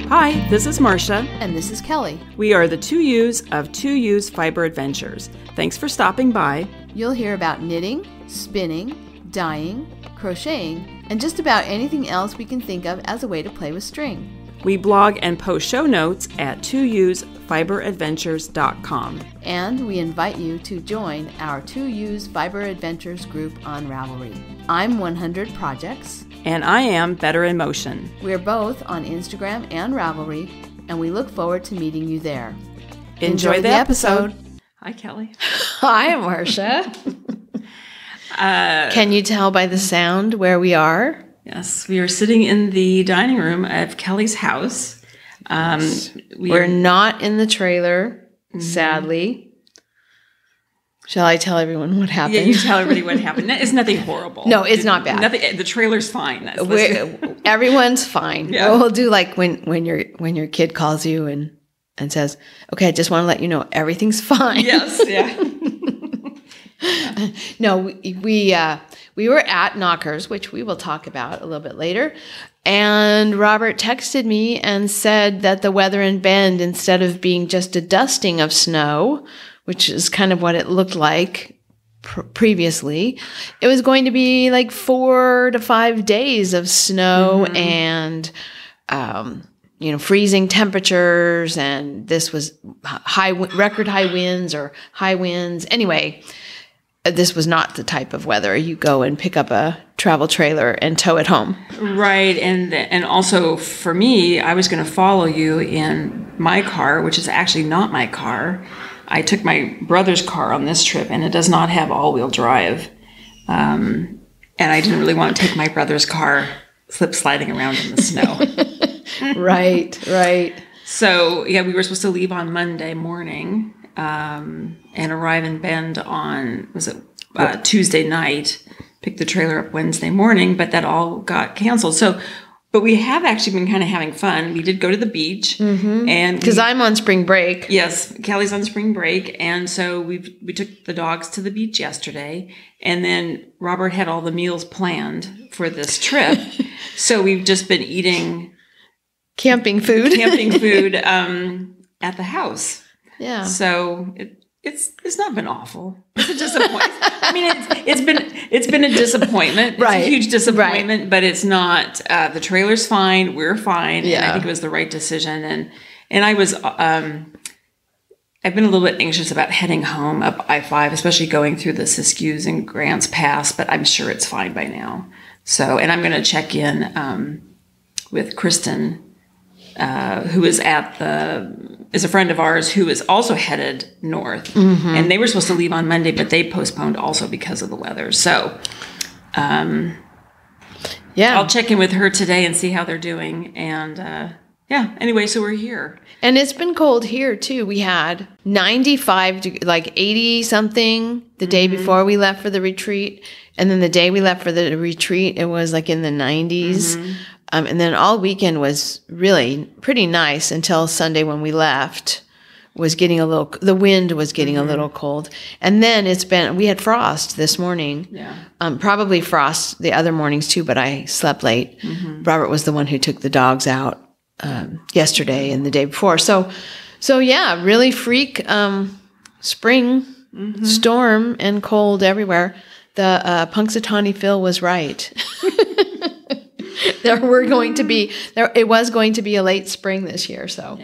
Hi, this is Marcia. And this is Kelly. We are the 2U's of 2U's Fiber Adventures. Thanks for stopping by. You'll hear about knitting, spinning, dyeing, crocheting, and just about anything else we can think of as a way to play with string. We blog and post show notes at 2usfiberadventures.com. And we invite you to join our 2U's Fiber Adventures group on Ravelry. I'm 100 Projects. And I am Better in Motion. We're both on Instagram and Ravelry, and we look forward to meeting you there. Enjoy the episode. Hi, Kelly. Hi, Marcia. Can you tell by the sound where we are? Yes, we are sitting in the dining room of Kelly's house. We're not in the trailer, sadly. Shall I tell everyone what happened? Yeah, you tell everybody what happened. It's nothing horrible. No, it's not bad. Nothing. The trailer's fine. Everyone's fine. Yeah. We'll do like when your kid calls you and says, "Okay, I just want to let you know everything's fine." Yes. Yeah. No, we were at NoCKRs, which we will talk about a little bit later. And Robert texted me and said that the weather in Bend, instead of being just a dusting of snow, which is kind of what it looked like previously, it was going to be like 4 to 5 days of snow and, freezing temperatures. And this was record high winds or high winds. Anyway, this was not the type of weather you go and pick up a travel trailer and tow it home. Right. And also for me, I was going to follow you in my car, which is actually not my car. I took my brother's car on this trip, and it does not have all-wheel drive. And I didn't really want to take my brother's car slip-sliding around in the snow. Right. So, yeah, we were supposed to leave on Monday morning and arrive in Bend on, Tuesday night, pick the trailer up Wednesday morning, but that all got canceled. But we have actually been kind of having fun. We did go to the beach, and because I'm on spring break. Yes, Kelly's on spring break, and so we took the dogs to the beach yesterday, and then Robert had all the meals planned for this trip, so we've just been eating camping food at the house. Yeah. So it's not been awful. It's a disappointment. I mean, it's been a disappointment. Right. It's a huge disappointment, right. But it's not. The trailer's fine. We're fine. Yeah. And I think it was the right decision. And I was. I've been a little bit anxious about heading home up I-5, especially going through the Siskiyous and Grants Pass. But I'm sure it's fine by now. So, and I'm going to check in with Kristen, who is is a friend of ours who is also headed north. And they were supposed to leave on Monday, but they postponed also because of the weather. So, I'll check in with her today and see how they're doing. And, anyway, so we're here. And it's been cold here, too. We had 95, like 80 something the day before we left for the retreat. And then the day we left for the retreat, it was like in the 90s. And then all weekend was really pretty nice until Sunday when we left. The wind was getting a little cold. And then we had frost this morning. Yeah. Probably frost the other mornings too, but I slept late. Robert was the one who took the dogs out yesterday and the day before. So yeah, really freak spring, storm and cold everywhere. The Punxsutawney Phil was right. It was going to be a late spring this year. So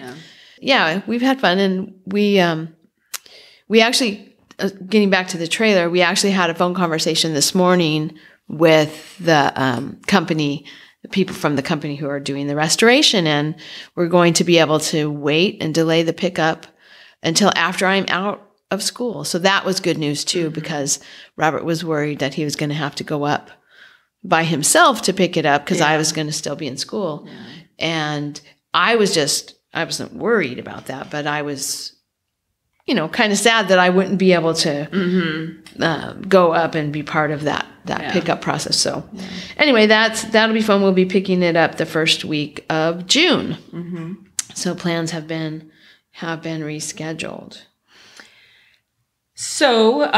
yeah, we've had fun. And we actually, getting back to the trailer, we actually had a phone conversation this morning with the company, the people from the company who are doing the restoration. And we're going to be able to wait and delay the pickup until after I'm out of school. So that was good news too, because Robert was worried that he was going to have to go up by himself to pick it up because I was going to still be in school. Yeah. And I wasn't worried about that, but I was, kind of sad that I wouldn't be able to go up and be part of that pickup process. So anyway, that'll be fun. We'll be picking it up the first week of June. So plans have been rescheduled. So,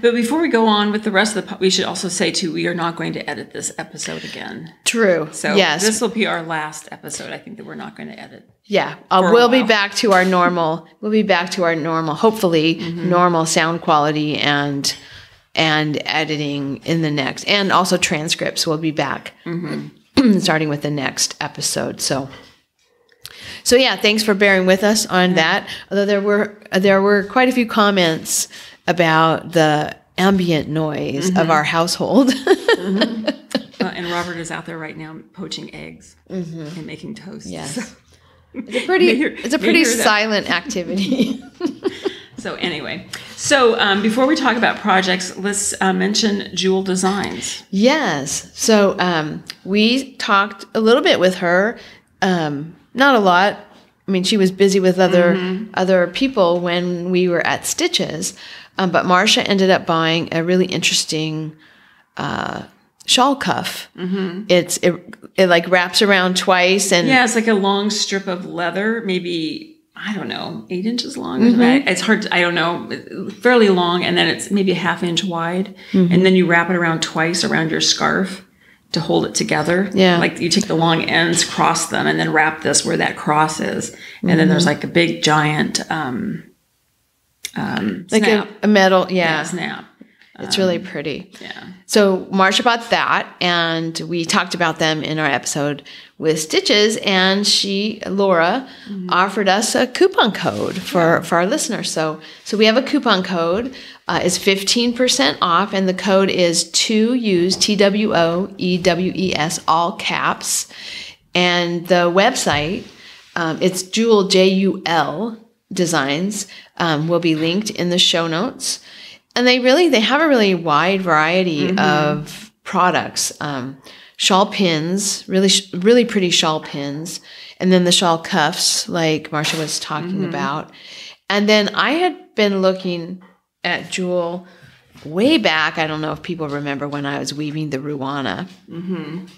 but before we go on with the rest of we should also say too, we are not going to edit this episode again. True. So yes, this will be our last episode. I think that we're not going to edit. Yeah, we'll be back to our normal. We'll be back to our normal, hopefully normal sound quality and editing in the next, and also transcripts. We'll be back starting with the next episode. So yeah, thanks for bearing with us on that. Although there were quite a few comments about the ambient noise of our household. And Robert is out there right now poaching eggs and making toast. Yes. So. It's a pretty silent activity. So anyway, before we talk about projects, let's mention Jewel Designs. Yes. So we talked a little bit with her. Not a lot. I mean, she was busy with other people when we were at Stitches. But Marcia ended up buying a really interesting shawl cuff. It like wraps around twice, and it's like a long strip of leather, maybe, I don't know, 8 inches long. It's hard I don't know, fairly long, and then it's maybe a ½ inch wide, and then you wrap it around twice around your scarf to hold it together. Yeah, like you take the long ends, cross them, and then wrap this where that cross is, and then there's like a big giant like snap. a metal Snap. It's really pretty. Yeah. So Marcia bought that, and we talked about them in our episode with Stitches, and Laura, offered us a coupon code for our listeners. So we have a coupon code. It's 15% off, and the code is TWOEWES, TWOEWES, all caps. And the website, it's Jewel, JUL Designs, will be linked in the show notes. And they have a really wide variety of products. Shawl pins, really pretty shawl pins. And then the shawl cuffs, like Marcia was talking about. And then I had been looking at Jewel way back. I don't know if people remember when I was weaving the Ruana. And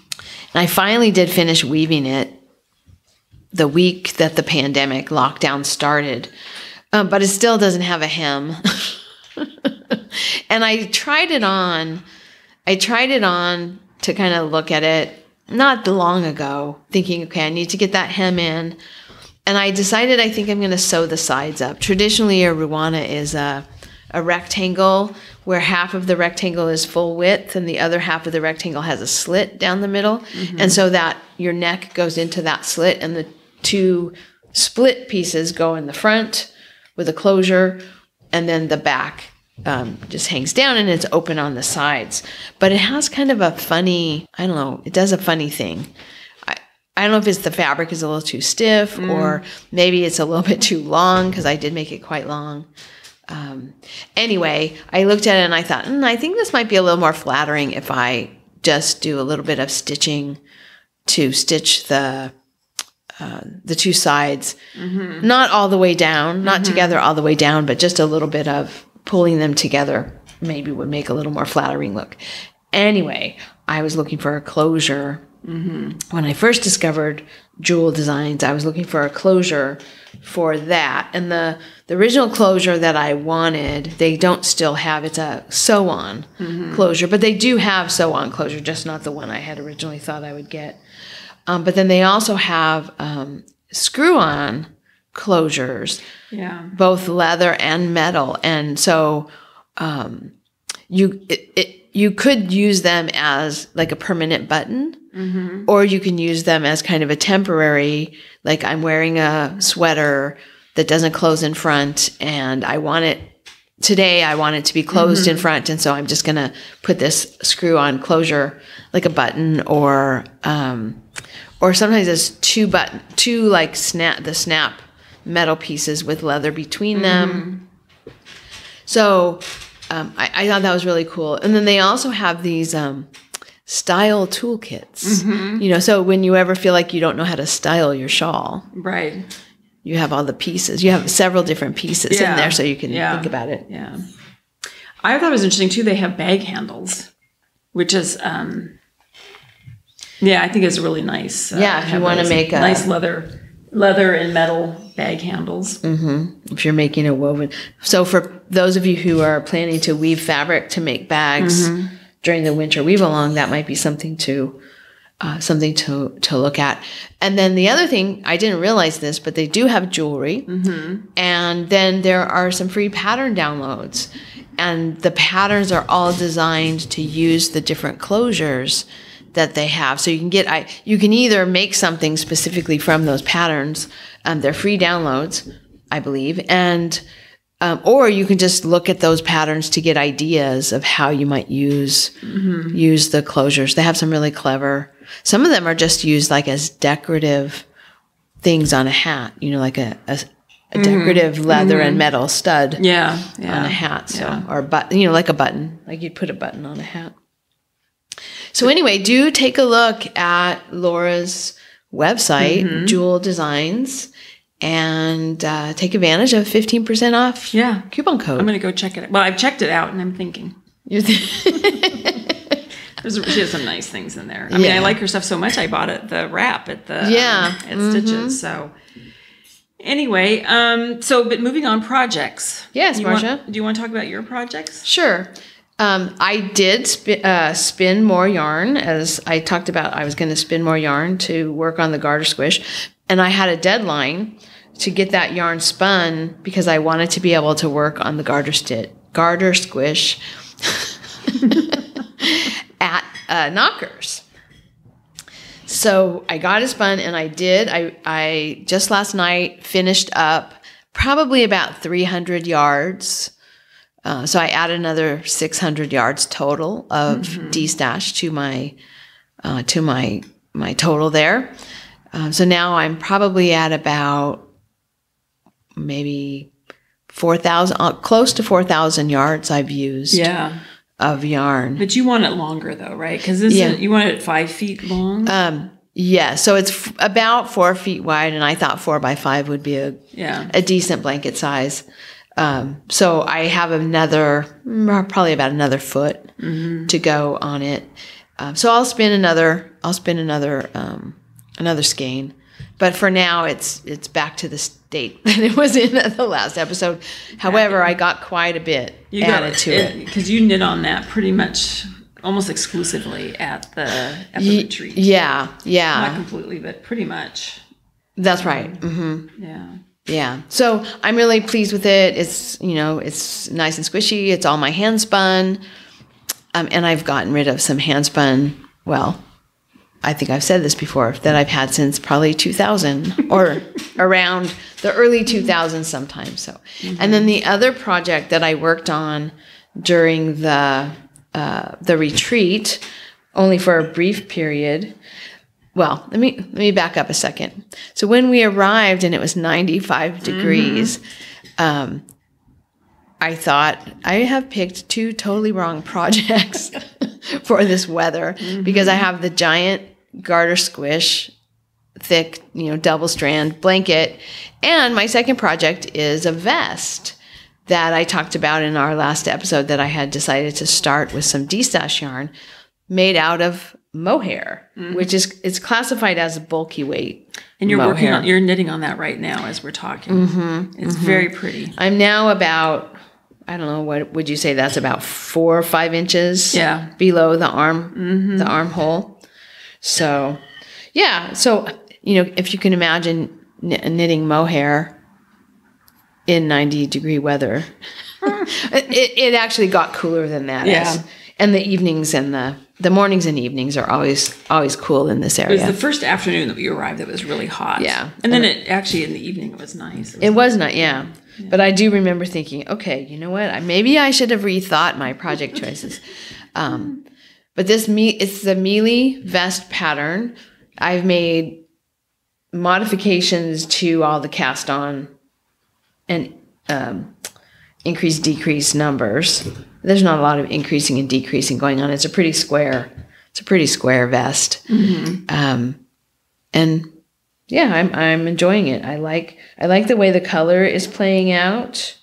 I finally did finish weaving it the week that the pandemic lockdown started. But it still doesn't have a hem. And I tried it on to kind of look at it not long ago, thinking, okay, I need to get that hem in. And I decided I think I'm going to sew the sides up. Traditionally, a Ruana is a rectangle where half of the rectangle is full width and the other half of the rectangle has a slit down the middle. And so that your neck goes into that slit, and the two split pieces go in the front with a closure, and then the back just hangs down and it's open on the sides. But it has kind of a funny, I don't know, it does a funny thing. I don't know if it's the fabric is a little too stiff or maybe it's a little bit too long, because I did make it quite long. Anyway, I looked at it and I thought, I think this might be a little more flattering if I just do a little bit of stitching to stitch the two sides, not all the way down, not together all the way down, but just a little bit of pulling them together maybe would make a little more flattering look. Anyway, I was looking for a closure. When I first discovered Jewel Designs, I was looking for a closure for that. And the original closure that I wanted, they don't still have. It's a sew-on closure, but they do have sew-on closure, just not the one I had originally thought I would get. But then they also have screw-on closures, both leather and metal. And so you could use them as like a permanent button, or you can use them as kind of a temporary, like I'm wearing a sweater that doesn't close in front, and I want it to be closed in front, and so I'm just going to put this screw-on closure, like a button, or sometimes there's two like snap metal pieces with leather between them. So I thought that was really cool. And then they also have these style toolkits. So when you ever feel like you don't know how to style your shawl, right? You have all the pieces. You have several different pieces in there, so you can think about it. Yeah. I thought it was interesting too. They have bag handles, which is, I think it's really nice. If you want to make a nice leather and metal bag handles. If you're making a woven. So for those of you who are planning to weave fabric to make bags during the winter weave along, that might be something to look at. And then the other thing, I didn't realize this, but they do have jewelry. And then there are some free pattern downloads. And the patterns are all designed to use the different closures that they have. So you can either make something specifically from those patterns. They're free downloads, I believe. And or you can just look at those patterns to get ideas of how you might use the closures. They have some really clever. Some of them are just used like as decorative things on a hat. Like a decorative leather and metal stud. On a hat. So or like a button. Like you'd put a button on a hat. So anyway, do take a look at Laura's website, Jewel Designs. And take advantage of 15% off coupon code. I'm going to go check it out. Well, I've checked it out, and I'm thinking. She has some nice things in there. I mean, I like her stuff so much, I bought the wrap at the at Stitches. So anyway, but moving on, projects. Yes, Marcia. Do you want to talk about your projects? Sure. I did spin more yarn, as I talked about. I was going to spin more yarn to work on the Garter Squish. And I had a deadline to get that yarn spun because I wanted to be able to work on the Garter Squish at NoCKRs. So I got it spun, and I did. I just last night finished up probably about 300 yards. So I added another 600 yards total of D-stash to my total there. So now I'm probably at about maybe 4,000, close to 4,000 yards I've used of yarn. But you want it longer though, right? Because you want it 5 feet long? So it's about 4 feet wide, and I thought 4 by 5 would be a decent blanket size. So I have probably about another foot to go on it. So I'll spin another skein, but for now it's back to the state that it was in at the last episode. However, I got quite a bit added to it because you knit on that pretty much almost exclusively at the retreat. Not completely, but pretty much. That's right. Yeah. So I'm really pleased with it. It's it's nice and squishy. It's all my handspun, and I've gotten rid of some handspun. Well, I think I've said this before, that I've had since probably 2000 or around the early 2000s sometimes. So, and then the other project that I worked on during the retreat, only for a brief period. Well, let me back up a second. So when we arrived and it was 95 degrees, I thought I have picked 2 totally wrong projects for this weather because I have the giant Garter Squish, thick, double strand blanket. And my second project is a vest that I talked about in our last episode that I had decided to start with some D-stash yarn made out of mohair, which is it's classified as a bulky weight. And you're knitting on that right now as we're talking. It's very pretty. I'm now about, I don't know, what would you say that's about 4 or 5 inches below the arm, the armhole. So, if you can imagine knitting mohair in 90-degree weather, it actually got cooler than that. And the evenings and the mornings and evenings are always cool in this area. It was the first afternoon that we arrived that was really hot. And then in the evening it was nice. It was not, But I do remember thinking, okay, you know what? Maybe I should have rethought my project choices. But it's the Mielie vest pattern. I've made modifications to all the cast on and increase, decrease numbers. There's not a lot of increasing and decreasing going on. It's a pretty square vest. And I'm enjoying it. I like the way the color is playing out.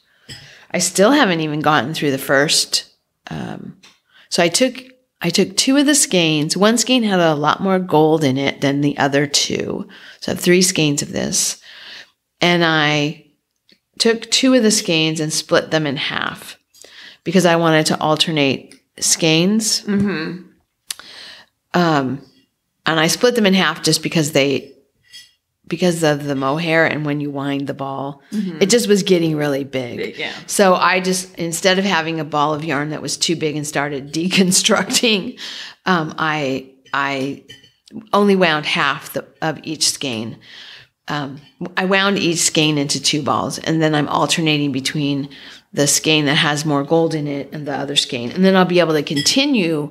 I still haven't even gotten through the first. So I took 2 of the skeins. One skein had a lot more gold in it than the other 2. So I have 3 skeins of this. and I took 2 of the skeins and split them in half because I wanted to alternate skeins. Mm-hmm. And I split them in half just because of the mohair, and when you wind the ball, it just was getting really big. Yeah. So I just, instead of having a ball of yarn that was too big and started deconstructing, I only wound half of each skein. I wound each skein into 2 balls, and then I'm alternating between the skein that has more gold in it and the other skein. And then I'll be able to continue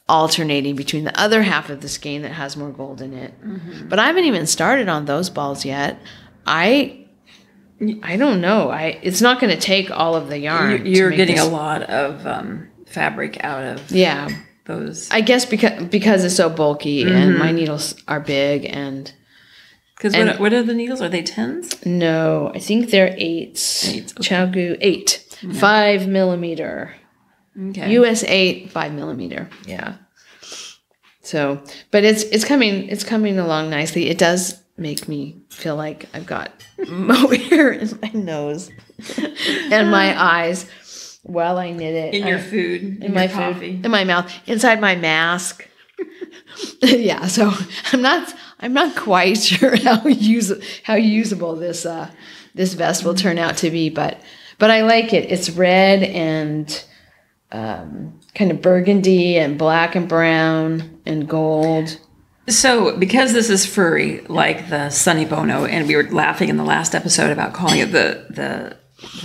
alternating between the other half of the skein that has more gold in it. Mm-hmm. But I haven't even started on those balls yet. I don't know. It's not going to take all of the yarn. You're getting a lot of fabric out of those. I guess because it's so bulky and my needles are big and... Because what are the needles? Are they 10s? No, I think they're 8s. 8. Okay. Chaogu 8. Yeah. 5 millimeter. Okay. US 8, 5 millimeter. Yeah. So, but it's coming along nicely. It does make me feel like I've got mohair in my nose and my eyes while I knit it. In your food, in my coffee, food, in my mouth, inside my mask. Yeah. So I'm not quite sure how usable this vest will turn out to be, but I like it. It's red and kind of burgundy and black and brown and gold. So because this is furry, like the Sunny Bono, and we were laughing in the last episode about calling it the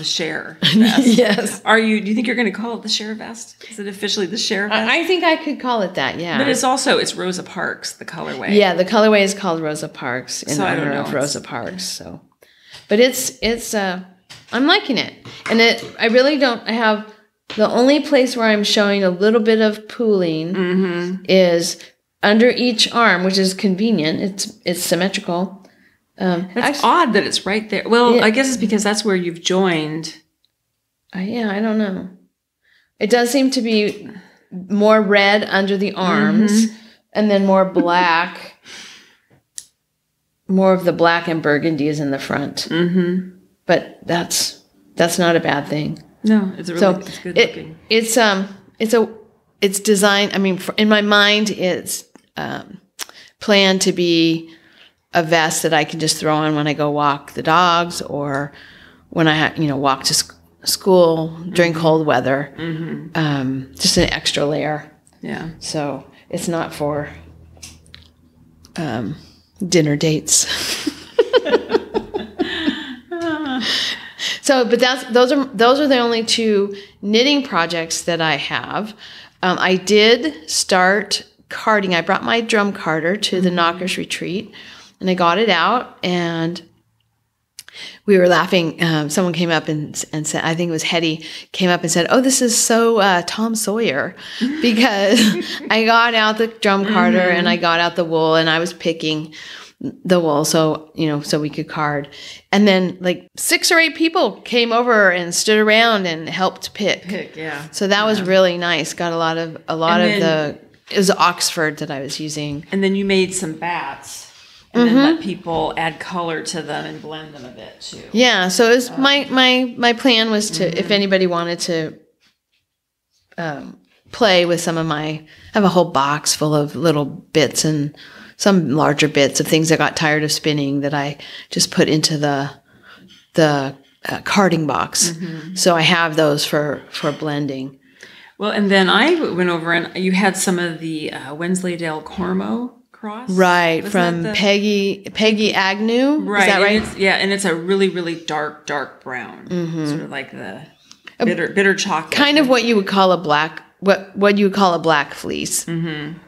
Cher vest. Yes. Do you think you're going to call it the Cher vest? Is it officially the Cher vest? I think I could call it that, yeah. But it's Rosa Parks, the colorway. Yeah, the colorway is called Rosa Parks in honor of Rosa Parks. So, but it's I'm liking it. And I really don't have... The only place where I'm showing a little bit of pooling is under each arm, which is convenient. It's symmetrical. That's odd that it's right there. Well, yeah. I guess it's because that's where you've joined. Yeah, I don't know. It does seem to be more red under the arms and then more black. More of the black and burgundy is in the front. Mm-hmm. But that's not a bad thing. No, it's it's good looking. It's designed. I mean, in my mind, it's planned to be a vest that I can just throw on when I go walk the dogs or when I walk to school during cold weather. Mm-hmm. Just an extra layer. Yeah. So it's not for dinner dates. So, but those are the only 2 knitting projects that I have. I did start carding. I brought my drum carder to the NoCKRs retreat, and I got it out, and we were laughing. Someone came up and said, I think it was Hetty, came up and said, "Oh, this is so Tom Sawyer," because I got out the drum carder and I got out the wool, and I was picking the wool, so we could card. And then like 6 or 8 people came over and stood around and helped pick. Yeah. So that was really nice. Got a lot of it was Oxford that I was using. And then you made some bats and then let people add color to them and blend them a bit too. Yeah. So it was my plan was to, if anybody wanted to play with some of I have a whole box full of little bits and some larger bits of things I got tired of spinning that I just put into the carding box. Mm-hmm. So I have those for blending. Well, and then I went over and you had some of the Wensleydale Cormo cross. Right, from Peggy Agnew. Right. Is that right? And it's a really, really dark brown. Mm-hmm. Sort of like the bitter chocolate. Kind of what you would call a black fleece. Mm-hmm.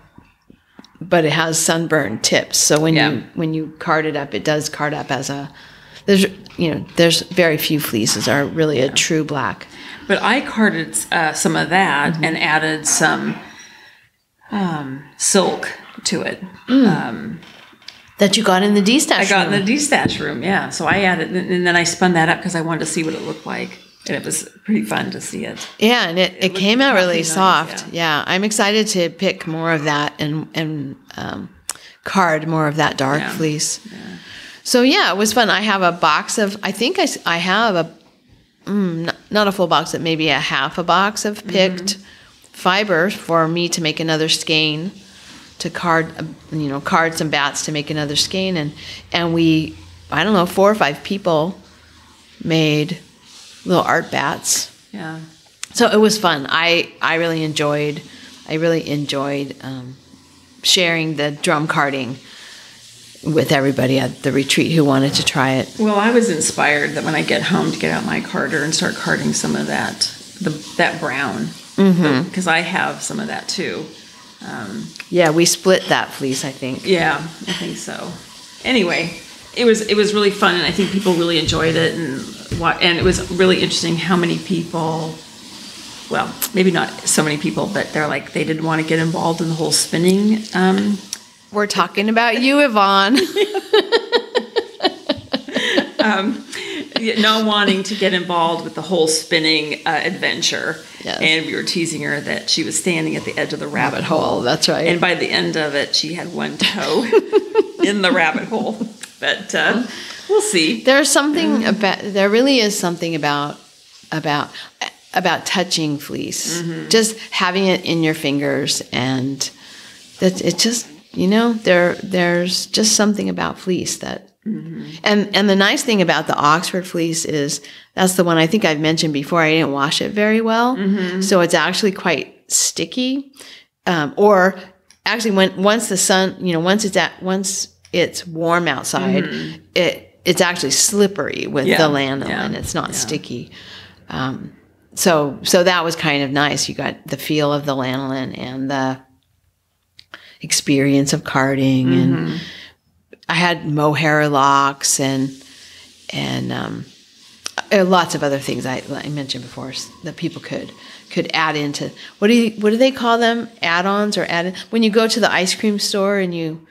But it has sunburned tips, so when you card it up, it does card up as there's very few fleeces are really a true black. But I carded some of that and added some silk to it. That you got in the D-stash room. I got in the D-stash room, yeah. So I added, and then I spun that up because I wanted to see what it looked like. And it was pretty fun to see it. Yeah, and it came out really soft. Yeah, I'm excited to pick more of that and card more of that dark fleece. Yeah. So yeah, it was fun. I have a box of, I think I have not a full box, but maybe a half a box of picked fiber for me to make another skein, to card some bats to make another skein. And we, I don't know, 4 or 5 people made little art bats. Yeah. So it was fun. I really enjoyed sharing the drum carding with everybody at the retreat who wanted to try it. Well, I was inspired that when I get home to get out my carder and start carding some of that brown, because I have some of that too. Yeah, we split that fleece, I think. Yeah, I think so. Anyway, it was really fun, and I think people really enjoyed it, and it was really interesting how many people. Well, maybe not so many people, but they didn't want to get involved in the whole spinning. We're talking about you, Yvonne. Not wanting to get involved with the whole spinning adventure. Yes. And we were teasing her that she was standing at the edge of the rabbit hole. That's right. And by the end of it, she had one toe in the rabbit hole. But we'll see. There's something there really is something about touching fleece, just having it in your fingers, and that it just, there's just something about fleece that, and the nice thing about the Oxford fleece is that's the one I think I've mentioned before. I didn't wash it very well, so it's actually quite sticky, or actually once the sun, once it's warm outside, it's actually slippery with the lanolin. It's not sticky. So that was kind of nice. You got the feel of the lanolin and the experience of carding, and I had mohair locks and lots of other things I mentioned before that people could add into. What do they call them? Add-ons or add when you go to the ice cream store and you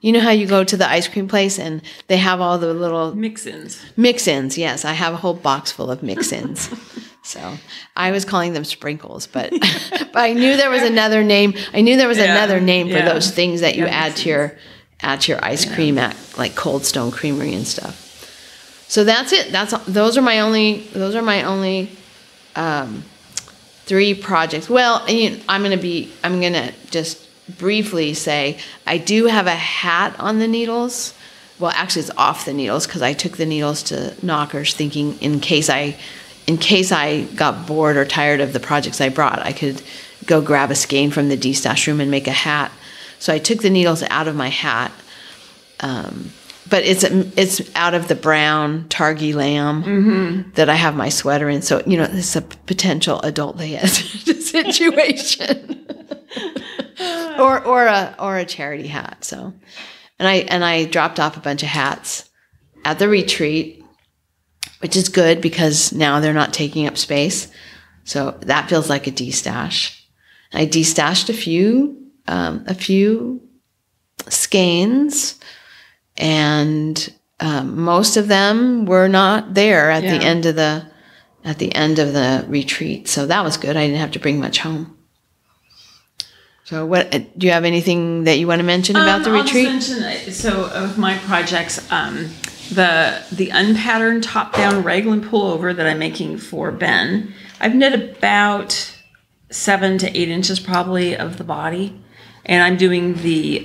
know how you go to the ice cream place and they have all the little mix-ins. Mix-ins, yes. I have a whole box full of mix-ins. So I was calling them sprinkles, but I knew there was another name. I knew there was another name for those things that you add to your ice cream at like Cold Stone Creamery and stuff. So that's it. Those are my only 3 projects. Well, I'm gonna just briefly say I do have a hat on the needles. Well, actually it's off the needles because I took the needles to NoCKRs thinking in case I got bored or tired of the projects I brought, I could go grab a skein from the D-stash room and make a hat. So I took the needles out of my hat, but it's out of the brown Targhee lamb that I have my sweater in. So it's a potential adult Layette situation. or a charity hat. So, and I dropped off a bunch of hats at the retreat, which is good because now they're not taking up space. So that feels like a de-stash. I de-stashed a few skeins, and most of them were not there at the end of the retreat. So that was good. I didn't have to bring much home. So do you have anything that you want to mention about the retreat? I'll just mention, so of my projects, the Unpattern top-down Raglan pullover that I'm making for Ben, I've knit about 7 to 8 inches probably of the body, and I'm doing the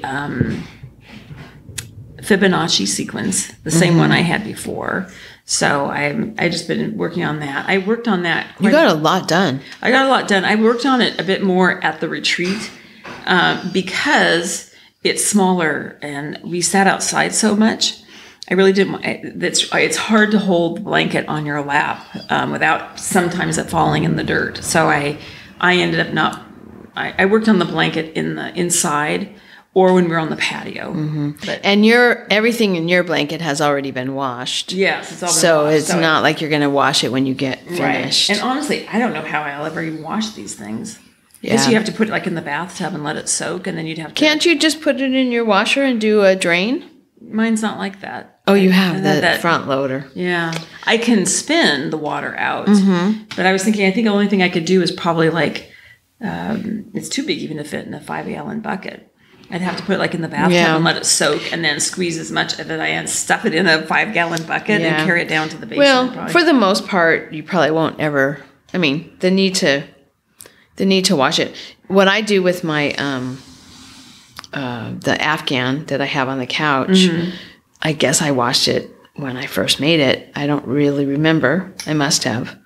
Fibonacci sequence, the same one I had before. So I just been working on that. I worked on that. You got a lot done. I got a lot done. I worked on it a bit more at the retreat. Because it's smaller and we sat outside so much, I really didn't. It's hard to hold the blanket on your lap without sometimes it falling in the dirt. So I ended up not. I worked on the blanket in the inside or when we were on the patio. But, and everything in your blanket has already been washed. Yes, it's all been so washed. It's not like you're going to wash it when you get finished. Right. And honestly, I don't know how I'll ever even wash these things. Because you have to put it in the bathtub and let it soak, and then you'd have to... Can't you just put it in your washer and do a drain? Mine's not like that. Oh, you have the front loader. Yeah. I can spin the water out, but I was thinking, I think the only thing I could do is probably it's too big even to fit in a 5-gallon bucket. I'd have to put it like in the bathtub and let it soak, and then squeeze as much of it I can, stuff it in a 5-gallon bucket and carry it down to the basement. Well, for the most part, you probably won't ever. I mean, the need to wash it. What I do with my the Afghan that I have on the couch, I guess I washed it when I first made it. I don't really remember. I must have.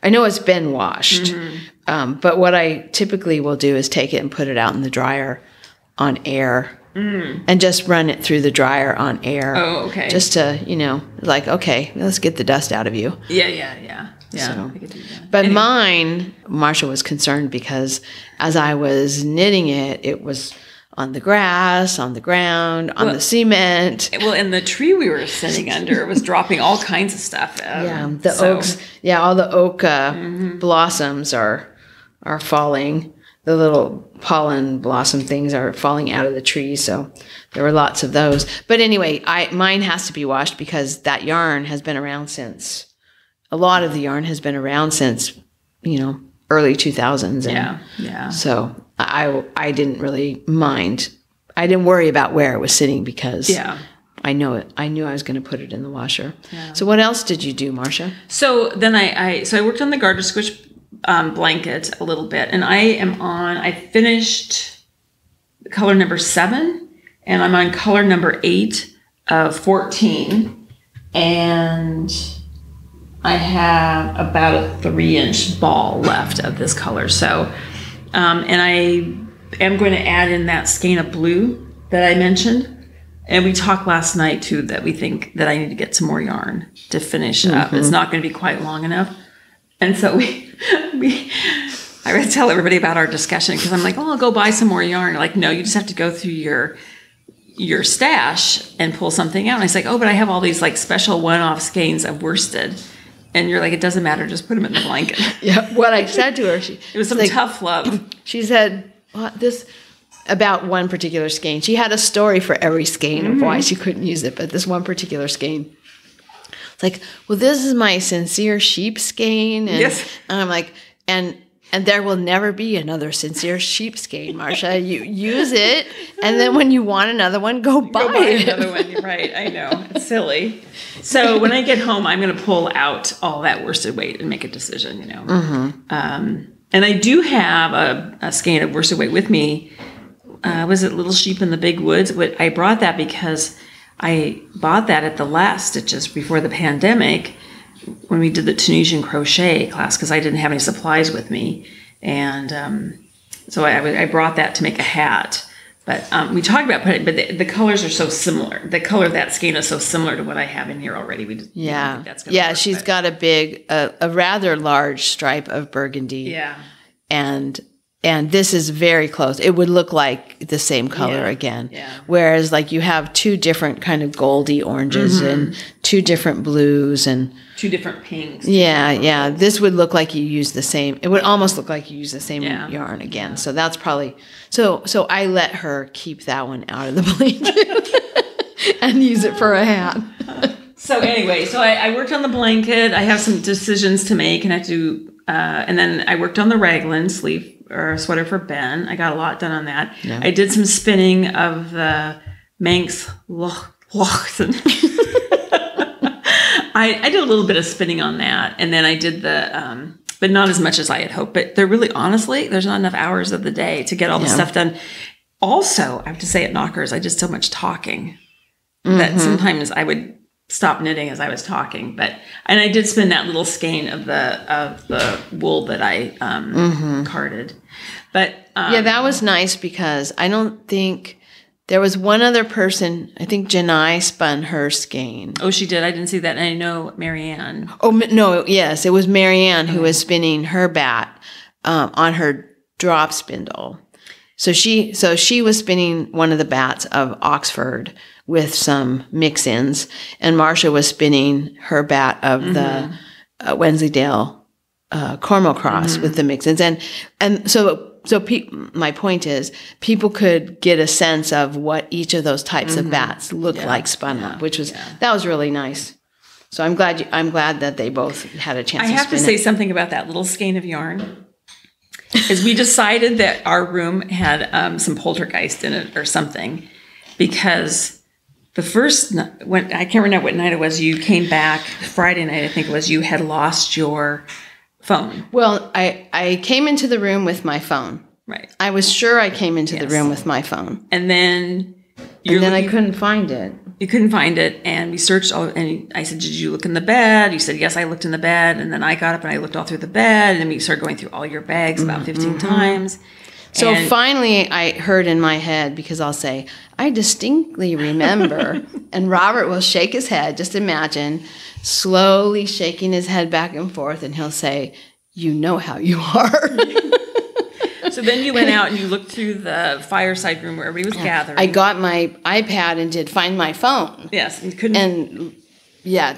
I know it's been washed, but what I typically will do is take it and put it out in the dryer on air and just run it through the dryer on air. Oh, okay. Just to, like, okay, let's get the dust out of you. Yeah. So, I could do that. but mine, Marsha was concerned because as I was knitting it, it was on the grass, on the ground, on the cement. Well, and the tree we were sitting under was dropping all kinds of stuff. Oaks. Yeah, all the oak blossoms are falling. The little pollen blossom things are falling out of the tree. So there were lots of those. But anyway, mine has to be washed because that yarn has been around since. A lot of the yarn has been around since, early 2000s. And so I didn't really mind. I didn't worry about where it was sitting because I know it. I knew I was going to put it in the washer. Yeah. So what else did you do, Marsha? So then I worked on the Garter Squish blanket a little bit, and I finished color number 7, and I'm on color number 8 of 14, and I have about a 3-inch ball left of this color. So, and I am going to add in that skein of blue that I mentioned. And we talked last night too that we think that I need to get some more yarn to finish up. It's not going to be quite long enough. And so I would tell everybody about our discussion because I'm like, oh, I'll go buy some more yarn. They're like, no, you just have to go through your stash and pull something out. And I was like, oh, but I have all these like special one-off skeins of worsted. And you're like, it doesn't matter, just put them in the blanket. Yeah, what I said to her, it was some tough love. She said, about one particular skein. She had a story for every skein of why she couldn't use it, but this one particular skein. It's like, well, this is my sincere sheep skein. And, and I'm like, and there will never be another sincere sheep skein, Marsha. You use it, and then when you want another one, go buy another one. You're right. I know. It's silly. So when I get home, I'm going to pull out all that worsted weight and make a decision, And I do have a skein of worsted weight with me. Was it Little Sheep in the Big Woods? But I brought that because I bought that at the last stitches before the pandemic when we did the Tunisian crochet class because I didn't have any supplies with me. And so I brought that to make a hat. But we talked about putting, but the colors are so similar. The color of that skein is so similar to what I have in here already. We don't think that's gonna work, she's got a rather large stripe of burgundy. Yeah. And this is very close. It would look like the same color again. Yeah. Whereas like you have 2 different kind of goldy oranges and 2 different blues and 2 different pinks. Yeah. This would look like you use the same. It would almost look like you use the same yarn again. Yeah. So that's probably so I let her keep that one out of the blanket and use it for a hat. So anyway, I worked on the blanket. I have some decisions to make, and I have to and then I worked on the Raglan sleeve or sweater for Ben. I got a lot done on that. Yeah. I did some spinning of the Manx Loaghton. I did a little bit of spinning on that, and then I did the, but not as much as I had hoped. But they're really, honestly, there's not enough hours of the day to get all the stuff done. Also, I have to say at NoCKRs, I did so much talking that sometimes I would stop knitting as I was talking. And I did spin that little skein of the wool that I carded. But that was nice because I don't think there was one other person. I think Janai spun her skein. Oh, she did. I didn't see that. And I know Marianne. Oh no, yes, it was Marianne who was spinning her bat on her drop spindle. So she was spinning one of the bats of Oxford with some mix-ins, and Marsha was spinning her bat of the Wensleydale Cornwall Cross with the mix-ins, and so my point is people could get a sense of what each of those types of bats look like spun up, which was that was really nice. So I'm glad that they both had a chance. I have to say something about that little skein of yarn. is we decided that our room had some poltergeist in it or something, because the first when I can't remember what night it was, you came back Friday night, I think it was, you had lost your phone. Well, I came into the room with my phone. Right. I was sure I came into the room with my phone. And then I couldn't find it. You couldn't find it, and we searched all, and I said, did you look in the bed? You said, yes, I looked in the bed, and then I got up and I looked all through the bed, and then we started going through all your bags about 15 times. So finally I heard in my head, because I'll say, I distinctly remember, and Robert will shake his head, just imagine, slowly shaking his head back and forth, and he'll say, you know how you are. So then you went out and you looked through the fireside room where everybody was gathering. I got my iPad and did find my phone. Yes, and couldn't. And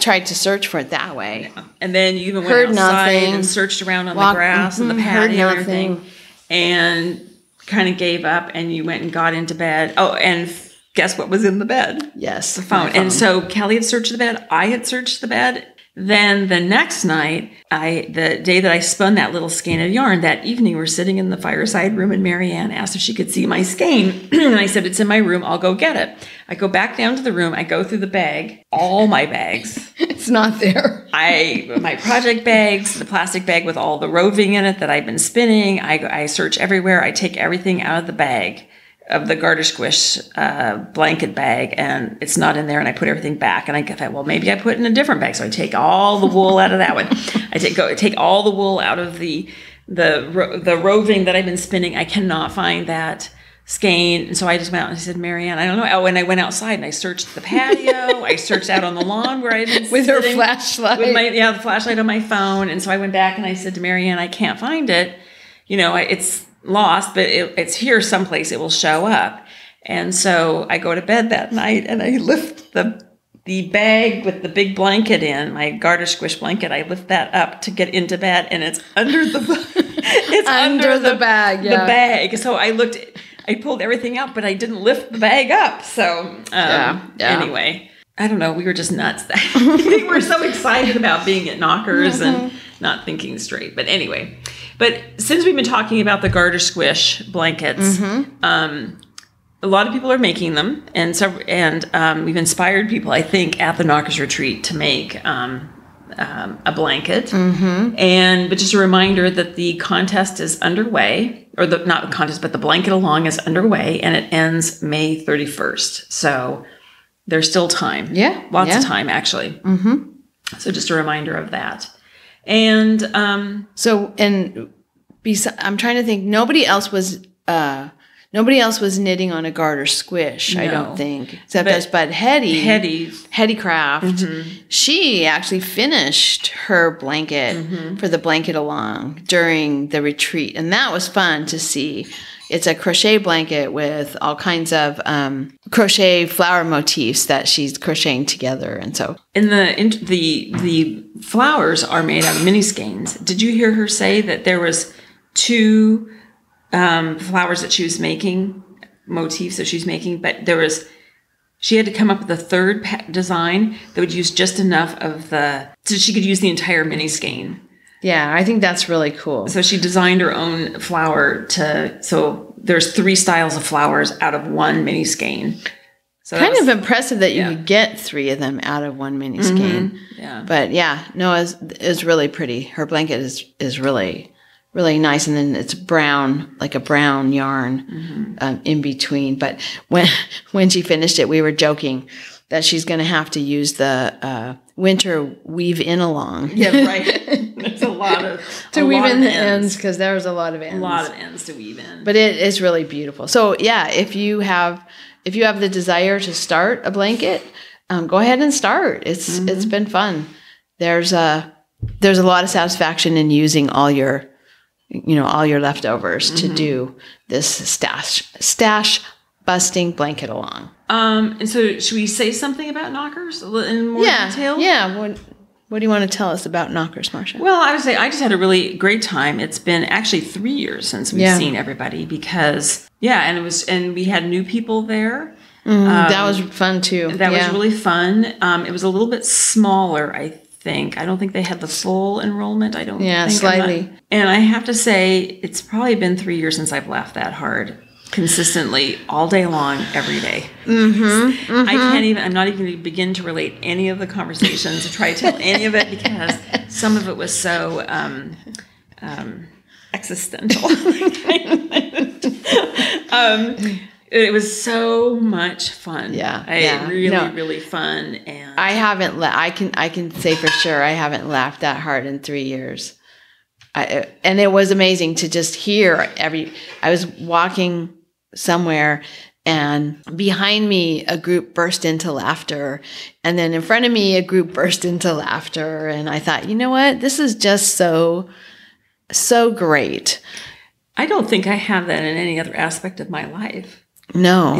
tried to search for it that way. Yeah. And then you even went outside and searched around on the grass and the patio and everything, and kind of gave up. And you went and got into bed. Oh, and guess what was in the bed? Yes, the phone. And so Kelly had searched the bed. I had searched the bed. Then the next night, the day that I spun that little skein of yarn, that evening we're sitting in the fireside room, and Marianne asked if she could see my skein. And I said, it's in my room, I'll go get it. I go back down to the room, I go through the bag, all my bags. It's not there. My project bags, the plastic bag with all the roving in it that I've been spinning. I search everywhere, I take everything out of the bag, of the Garter Squish blanket bag, and it's not in there, and I put everything back, and I thought, well, maybe I put it in a different bag, so I take all the wool out of that one. I take all the wool out of the roving that I've been spinning. I cannot find that skein, and so I just went out and I said, Marianne, I don't know. Oh, and I went outside and I searched the patio. I searched out on the lawn where I had been with sitting, her flashlight. with the flashlight on my phone, and so I went back and I said to Marianne, I can't find it. It's lost, but it's here someplace. It will show up. And so I go to bed that night and I lift the bag with the big blanket in, my Garter Squish blanket. I lift that up to get into bed, and it's under the under the bag. Yeah. The bag. So I pulled everything out, but I didn't lift the bag up. So anyway, I don't know. We were just nuts. We were so excited about being at NoCKRs and not thinking straight. But anyway. But since we've been talking about the Garter Squish blankets, a lot of people are making them, and we've inspired people, I think, at the NoCKRs retreat to make a blanket. But just a reminder that the contest is underway, or not the contest, but the blanket along is underway, and it ends May 31st. So there's still time. Yeah, lots of time actually. So just a reminder of that. And I'm trying to think. Nobody else was knitting on a Garter Squish. No. I don't think, except us. But Heddicraft. She actually finished her blanket for the blanket along during the retreat, and that was fun to see. It's a crochet blanket with all kinds of crochet flower motifs that she's crocheting together, and so. And the flowers are made out of mini skeins. Did you hear her say that there was 2 flowers that she was making, motifs that she's making, but she had to come up with a third design that would use just enough of so she could use the entire mini skein. Yeah, I think that's really cool. So she designed her own flower so there's 3 styles of flowers out of 1 mini skein. So kind of impressive that you could get 3 of them out of 1 mini skein. Yeah. But it's really pretty. Her blanket is really, really nice. And then it's brown, like a brown yarn in between. But when she finished it, we were joking that she's going to have to use the winter weave in along. Yeah, right. There's a lot of to weave in the ends, because there's a lot of ends. A lot of ends to weave in. But it is really beautiful. So yeah, if you have the desire to start a blanket, go ahead and start. It's been fun. There's a lot of satisfaction in using all your leftovers to do this stash busting blanket along. And so should we say something about NoCKRs in more detail? Yeah. What do you want to tell us about NoCKRs, Marcia? Well, I would say I just had a really great time. It's been actually 3 years since we've seen everybody, because and we had new people there. That was fun too. That was really fun. It was a little bit smaller, I think. I don't think they had the full enrollment. I don't Yeah, think. slightly. And I have to say, it's probably been 3 years since I've laughed that hard. Consistently, all day long, every day. I can't even, I'm not even going to begin to relate any of the conversations or try to tell any of it because some of it was so existential. It was so much fun. Really fun. And I haven't. I can say for sure I haven't laughed that hard in 3 years. And it was amazing to just hear I was walking somewhere and behind me a group burst into laughter, and then in front of me a group burst into laughter, and I thought, you know what, this is just so great. I don't think I have that in any other aspect of my life. No.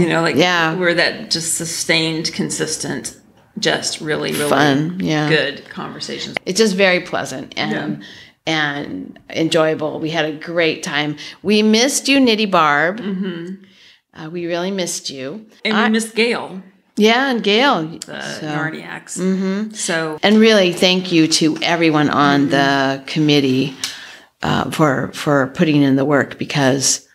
Where that just sustained, consistent, just really fun, good conversations. It's just very pleasant and enjoyable. We had a great time. We missed you, Nitty Barb. We really missed you. And we missed Gail. Yeah, and Gail. Narniacs. So, and really thank you to everyone on the committee for putting in the work, because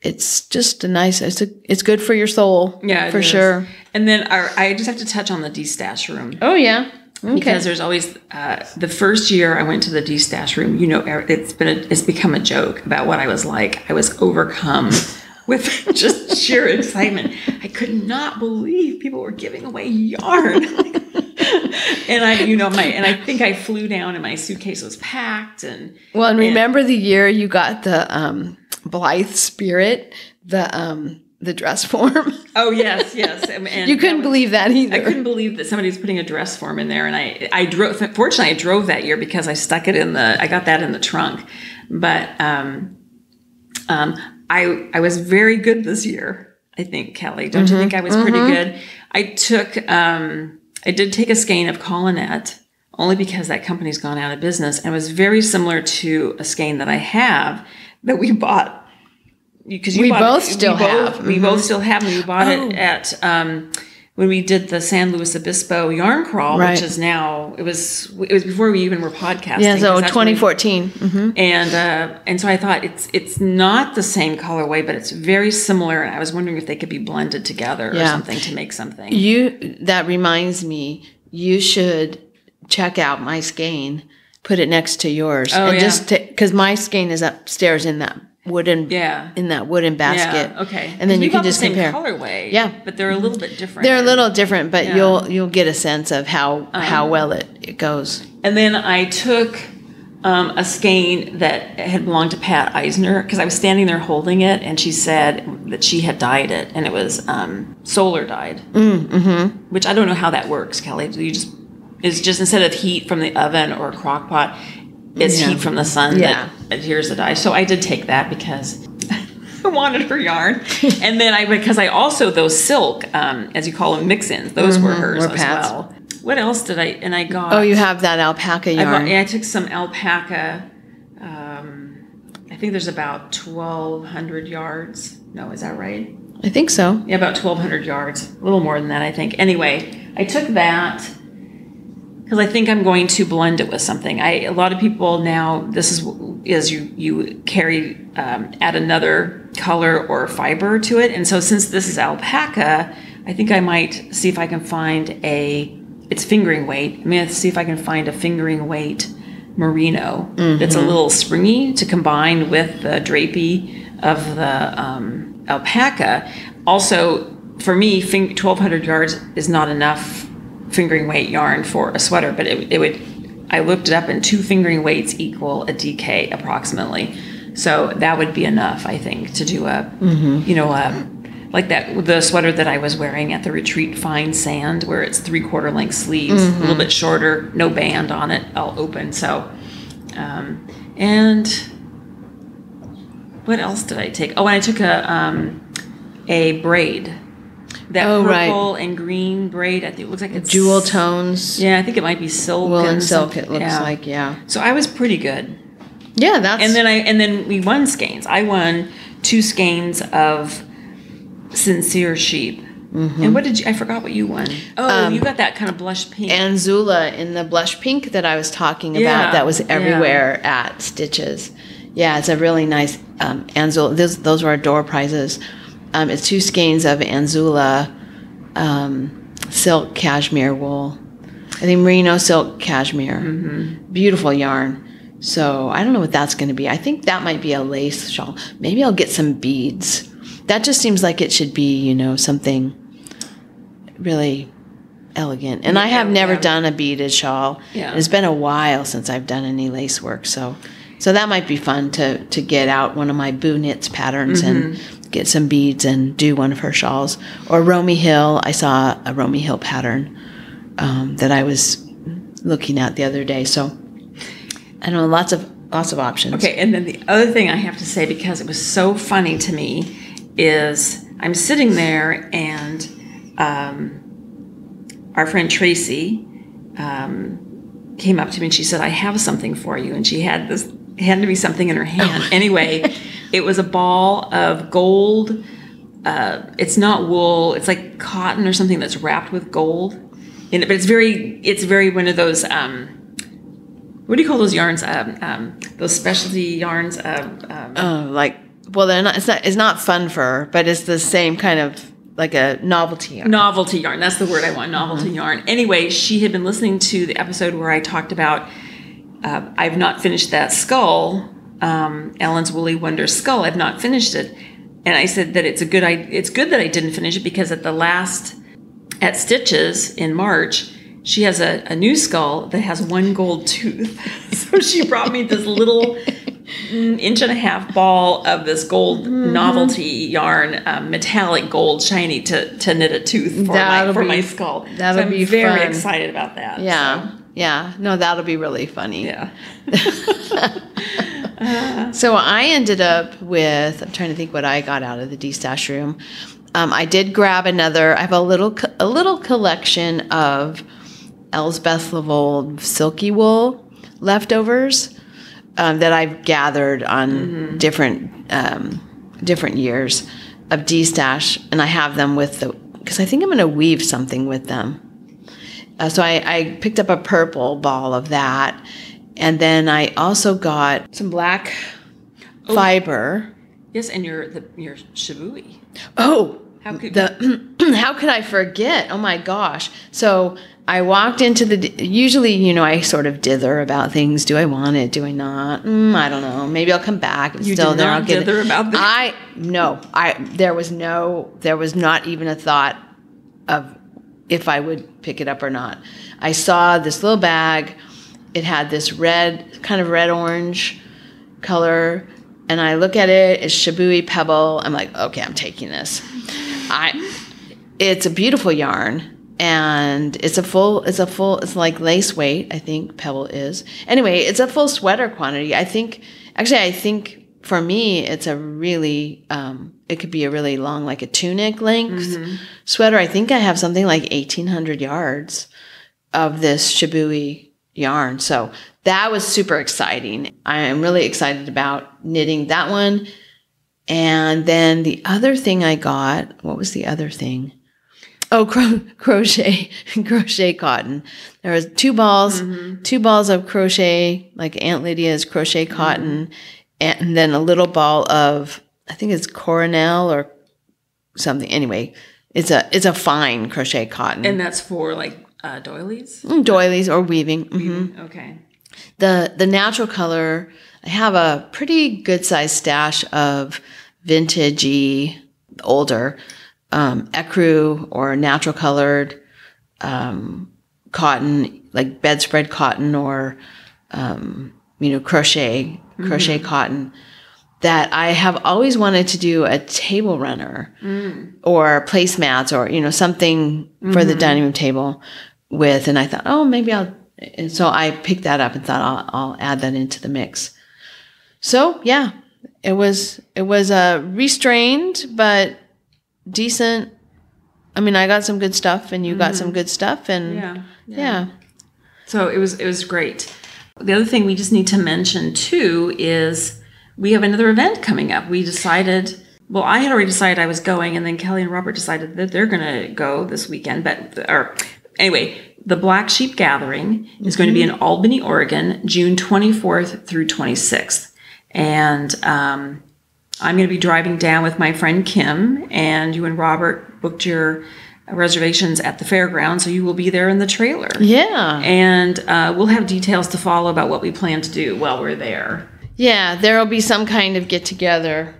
it's just it's good for your soul. Yeah, for sure. And then I just have to touch on the de-stash room. Oh, yeah. Okay. Because there's always the first year I went to the de-stash room, it's become a joke about what I was like. I was overcome with just sheer excitement. I could not believe people were giving away yarn. And I think I flew down and my suitcase was packed and remember the year you got the Blythe Spirit, the dress form. Oh, yes. And you couldn't believe that either. I couldn't believe that somebody was putting a dress form in there. And I drove, fortunately I drove that year because I stuck it I got that in the trunk. But I was very good this year, I think, Kelly. Don't you think I was pretty good? I did take a skein of Collinette, only because that company's gone out of business. And it was very similar to a skein that I have that we bought. Because we both still have. And we bought it at when we did the San Luis Obispo yarn crawl, which is now it was before we even were podcasting. Yeah, so 2014. And so I thought it's not the same colorway, but it's very similar. And I was wondering if they could be blended together or something to make something. That reminds me, you should check out my skein, put it next to yours, just because my skein is upstairs in that wooden basket. Yeah, okay. And then you can just compare. Colorway. Yeah, but they're a little bit different. They're a little different, but you'll get a sense of how well it goes. And then I took a skein that had belonged to Pat Eisner, because I was standing there holding it, and she said that she had dyed it, and it was solar dyed. Which I don't know how that works, Kelly. It's just instead of heat from the oven or a crock pot, it's heat from the sun that adheres the dye. So I did take that because I wanted her yarn. And then because I also, those silk, as you call them, mix-ins, those were hers as well. What else did I got? Oh, you have that alpaca yarn. I took some alpaca. I think there's about 1,200 yards. No, is that right? I think so. Yeah, about 1,200 yards. A little more than that, I think. Anyway, I took that because I think I'm going to blend it with something. A lot of people now, this is you carry, add another color or fiber to it. And so since this is alpaca, I think I might see if I can find it's fingering weight. I'm going to see if I can find a fingering weight merino that's a little springy to combine with the drapey of the alpaca. Also, for me, 1,200 yards is not enough fingering weight yarn for a sweater, but it would, I looked it up, and 2 fingering weights equal a DK approximately. So that would be enough, I think, to do like the sweater that I was wearing at the retreat, Fine Sand, where it's 3/4 length sleeves, a little bit shorter, no band on it, all open. So, and what else did I take? Oh, and I took a braid. That purple and green braid. I think it looks like it's jewel tones. Yeah, I think it might be silk. Woolen silk. It looks like So I was pretty good. Yeah, that's. And then we won skeins. I won 2 skeins of Sincere Sheep, And what did you? I forgot what you won. Oh, you got that kind of blush pink. Anzula in the blush pink that I was talking about. That was everywhere at Stitches. Yeah, it's a really nice Anzula. Those were our door prizes. It's 2 skeins of Anzula silk cashmere wool. I think merino silk cashmere. Beautiful yarn. So I don't know what that's going to be. I think that might be a lace shawl. Maybe I'll get some beads. That just seems like it should be, you know, something really elegant. And I have never done a beaded shawl. Yeah. It's been a while since I've done any lace work. So that might be fun to get out one of my Boo Knits patterns and get some beads and do one of her shawls. Or Romy Hill. I saw a Romy Hill pattern that I was looking at the other day. So I don't know, lots of options. Okay, and then the other thing I have to say, because it was so funny to me, is I'm sitting there and our friend Tracy came up to me and she said, I have something for you. And she had handed me something in her hand. Anyway, it was a ball of gold. It's not wool. It's like cotton or something that's wrapped with gold in it. But it's very one of those, what do you call those yarns? Those specialty yarns. Well, they're not. It's not fun fur, but it's the same kind of like a novelty yarn. Novelty yarn. That's the word I want. Novelty yarn. Anyway, she had been listening to the episode where I talked about I've not finished that skull, Ellen's Woolly Wonder skull. I've not finished it, and I said that it's good that I didn't finish it, because at Stitches in March, she has a new skull that has 1 gold tooth. So she brought me this little 1.5 inch ball of this gold novelty yarn, metallic gold, shiny, to knit a tooth for my skull. That'll be very fun. Excited about that. Yeah, so. Yeah. No, that'll be really funny. Yeah. So I ended up with, I'm trying to think what I got out of the de-stash room. I did grab I have a little collection of Elsbeth Lavold silky wool leftovers that I've gathered on different years of de-stash, and I have them because I think I'm going to weave something with them. So I picked up a purple ball of that, and then I also got some black fiber. Yes, and your shabui. Oh, how could I forget? Oh my gosh! So I walked into usually, you know, I sort of dither about things. Do I want it? Do I not? I don't know. Maybe I'll come back. You still did not dither about that? There was not even a thought of if I would pick it up or not. I saw this little bag. It had this kind of red-orange color, and I look at it. It's Shabui Pebble. I'm like, okay, I'm taking this. It's a beautiful yarn. And it's like lace weight, I think Pebble is. Anyway, it's a full sweater quantity. I think for me, it's a really, it could be a really long, like a tunic length sweater. I think I have something like 1,800 yards of this Shabui yarn. So that was super exciting. I am really excited about knitting that one. And then the other thing I got, what was the other thing? Oh, crochet cotton. There was 2 balls of crochet, like Aunt Lydia's crochet cotton, and then a little ball of, I think it's Coronel or something. Anyway, it's a fine crochet cotton. And that's for like doilies? Doilies or weaving. Okay. The natural color, I have a pretty good sized stash of vintagey, older, ecru or natural colored cotton, like bedspread cotton or crochet cotton, that I have always wanted to do a table runner or placemats or something for the dining room table with, and I thought, oh, maybe and so I picked that up and thought I'll add that into the mix. So yeah, it was restrained but decent. I mean, I got some good stuff, and you got some good stuff, and yeah. So it was great. The other thing we just need to mention too is we have another event coming up. We decided Well, I had already decided I was going, and then Kelly and Robert decided that they're going to go this weekend. Anyway, the Black Sheep Gathering is going to be in Albany, Oregon, June 24th through 26th. And I'm going to be driving down with my friend Kim, and you and Robert booked your reservations at the fairground, so you will be there in the trailer. Yeah. And we'll have details to follow about what we plan to do while we're there. Yeah, there will be some kind of get-together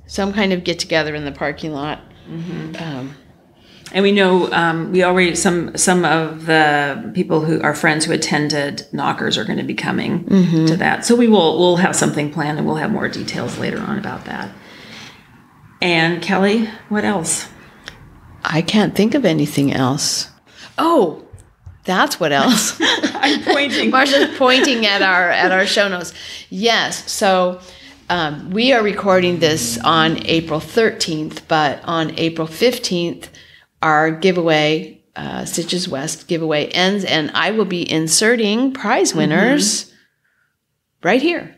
in the parking lot. And we know we already some of the people who are friends who attended NoCKRs are going to be coming to that. So we'll have something planned, and we'll have more details later on about that. And Kelly, what else? I can't think of anything else. Oh, that's what else. I'm pointing. Marsha's pointing at our show notes. Yes, so we are recording this on April 13th, but on April 15th, our giveaway, Stitches West giveaway ends, and I will be inserting prize winners right here.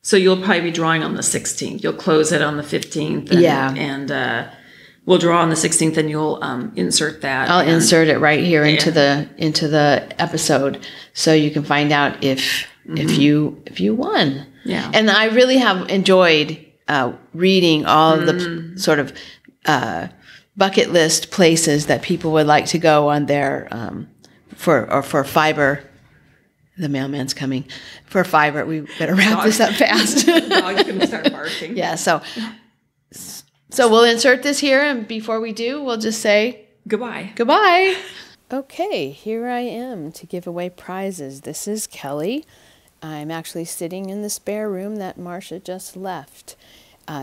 So you'll probably be drawing on the 16th. You'll close it on the 15th. And we'll draw on the 16th, and you'll insert that. I'll insert it right here into the episode, so you can find out if you won. Yeah. And I really have enjoyed reading all of the sort of bucket list places that people would like to go on their for fiber. The mailman's coming for fiber. We better wrap this up fast. Dog's gonna start barking. Yeah. So we'll insert this here, and before we do, we'll just say goodbye. Goodbye. Okay, here I am to give away prizes. This is Kelly. I'm actually sitting in the spare room that Marsha just left.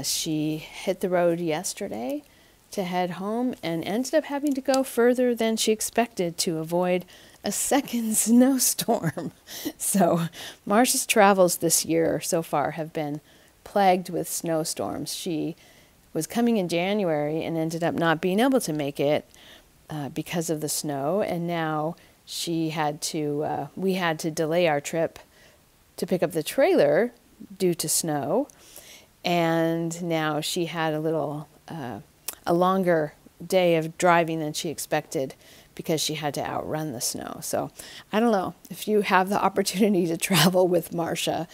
She hit the road yesterday to head home and ended up having to go further than she expected to avoid a second snowstorm. So Marsha's travels this year so far have been plagued with snowstorms. She was coming in January and ended up not being able to make it because of the snow, and now we had to delay our trip to pick up the trailer due to snow, and now she had a longer day of driving than she expected because she had to outrun the snow. So I don't know if you have the opportunity to travel with Marsha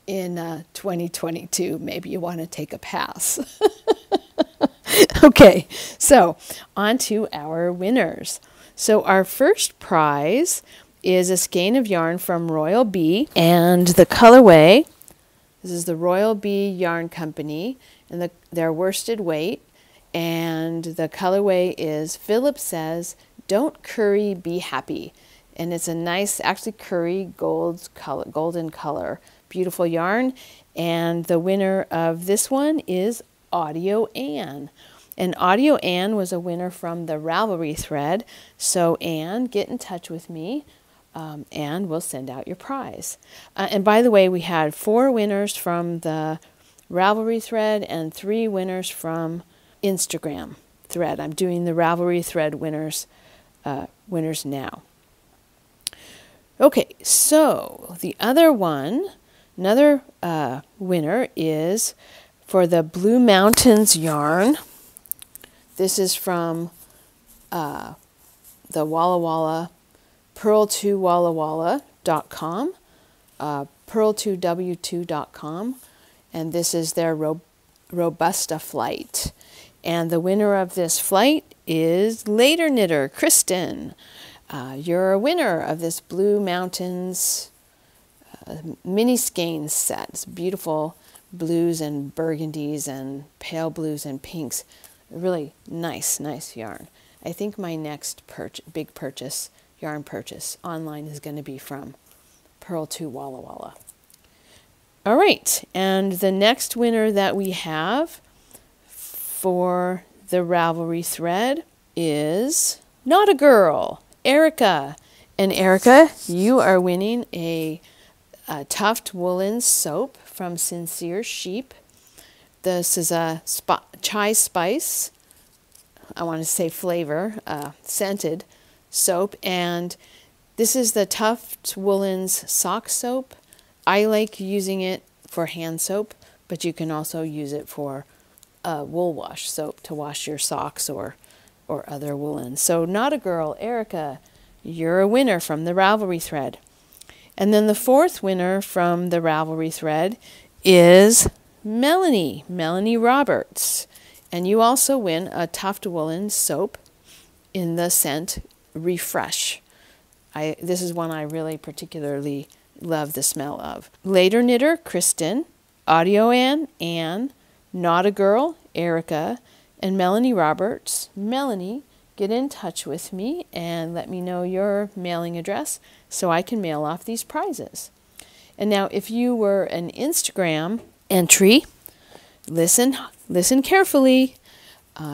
in 2022, maybe you want to take a pass. Okay, so on to our winners. So our first prize is a skein of yarn from Royal Bee, and the colorway, this is the Royal Bee Yarn Company, and their worsted weight, and the colorway is Philip Says, Don't Curry, Be Happy. And it's a nice, actually curry golden color. Beautiful yarn. And the winner of this one is Audio Ann. And Audio Ann was a winner from the Ravelry thread. So Ann, get in touch with me and we'll send out your prize. And by the way, we had 4 winners from the Ravelry thread and 3 winners from Instagram thread. I'm doing the Ravelry thread winners now. Okay, so the other one, another winner is for the Blue Mountains yarn. This is from the Walla Walla, purl2wallawalla.com, purl2w2.com, and this is their Robusta flight. And the winner of this flight is Later Knitter, Kristen. You're a winner of this Blue Mountains mini skeins set. It's beautiful blues and burgundies and pale blues and pinks. Really nice yarn. I think my next big yarn purchase online is going to be from Purl2 Walla Walla. All right, and the next winner that we have for the Ravelry thread is Not a Girl, Erica. And Erica, you are winning a Tuft Woolen soap from Sincere Sheep. This is a chai spice, I want to say flavor, scented soap. And this is the Tuft Woolen's sock soap. I like using it for hand soap, but you can also use it for wool wash soap to wash your socks or other woolen. So Not a Girl, Erica, you're a winner from the Ravelry thread. And then the fourth winner from the Ravelry thread is Melanie Roberts. And you also win a Tuft Woolen soap in the scent Refresh. This is one I really particularly love the smell of. Later Knitter, Kristen, Audio Ann, Not a Girl, Erica, and Melanie Roberts. Melanie, get in touch with me and let me know your mailing address so I can mail off these prizes. And now if you were an Instagram entry, listen carefully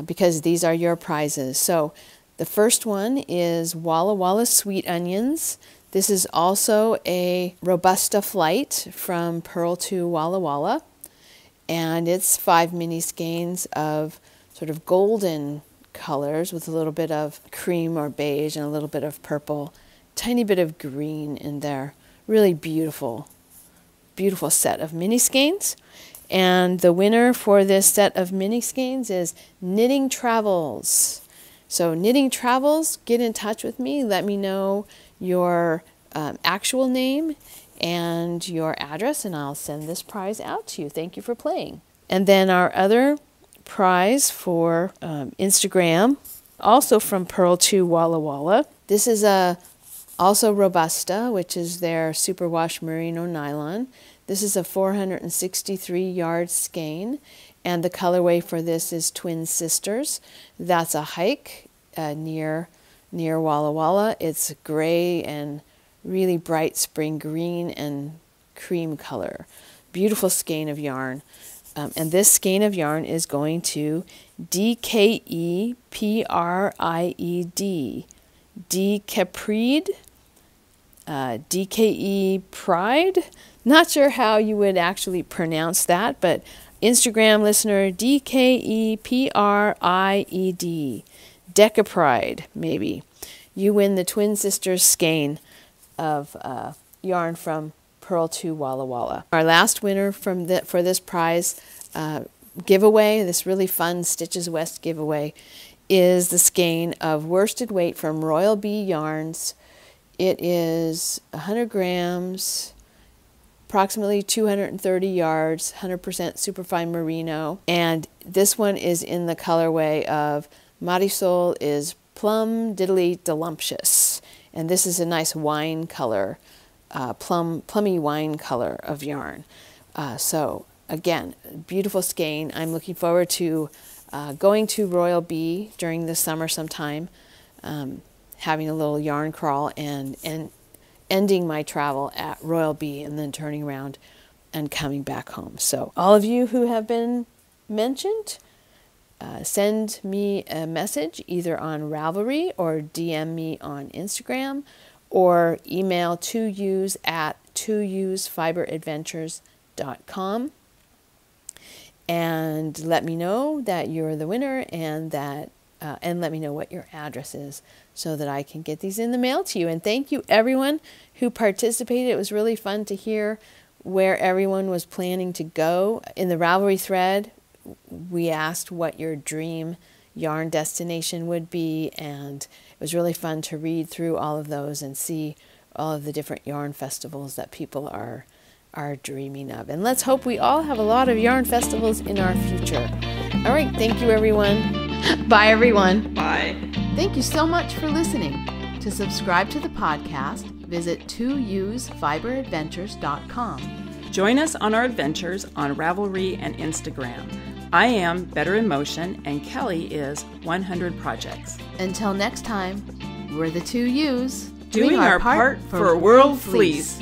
because these are your prizes. So the first one is Walla Sweet Onions. This is also a Robusta flight from Pearl to Walla. And it's 5 mini skeins of sort of golden colors with a little bit of cream or beige and a little bit of purple, tiny bit of green in there. Really beautiful set of mini skeins. And the winner for this set of mini skeins is Knitting Travels. So Knitting Travels, get in touch with me. Let me know your actual name and your address, and I'll send this prize out to you. Thank you for playing. And then our other prize for Instagram, also from Pearl to Walla. This is also Robusta, which is their superwash merino nylon. This is a 463 yard skein, and the colorway for this is Twin Sisters. That's a hike near Walla. It's gray and really bright spring green and cream color. Beautiful skein of yarn. And this skein of yarn is going to DKE Pried, DKPried, DKE Pride. Not sure how you would actually pronounce that, but Instagram listener DKE Pried, Decapride maybe. You win the Twin Sisters skein of yarn from Pearl to Walla. Our last winner for this prize giveaway, this really fun Stitches West giveaway, is the skein of worsted weight from Royal Bee Yarns. It is 100 grams, approximately 230 yards, 100% superfine merino. And this one is in the colorway of Marisol is Plum Diddly Delumptious. And this is a nice wine color, plummy wine color of yarn. So again, beautiful skein. I'm looking forward to going to Royal Bee during the summer sometime, having a little yarn crawl and ending my travel at Royal Bee and then turning around and coming back home. So all of you who have been mentioned, send me a message either on Ravelry or DM me on Instagram or email 2use@2usefiberadventures.com and let me know that you're the winner and that and let me know what your address is so that I can get these in the mail to you. And thank you everyone who participated. It was really fun to hear where everyone was planning to go. In the Ravelry thread, we asked what your dream yarn destination would be, and it was really fun to read through all of those and see all of the different yarn festivals that people are dreaming of. And let's hope we all have a lot of yarn festivals in our future. All right, thank you everyone. Bye everyone. Bye. Thank you so much for listening. To subscribe to the podcast, visit 2usefiberadventures.com. Join us on our adventures on Ravelry and Instagram. I am Better in Motion, and Kelly is 100 Projects. Until next time, we're the 2Us doing our part for World Fleece.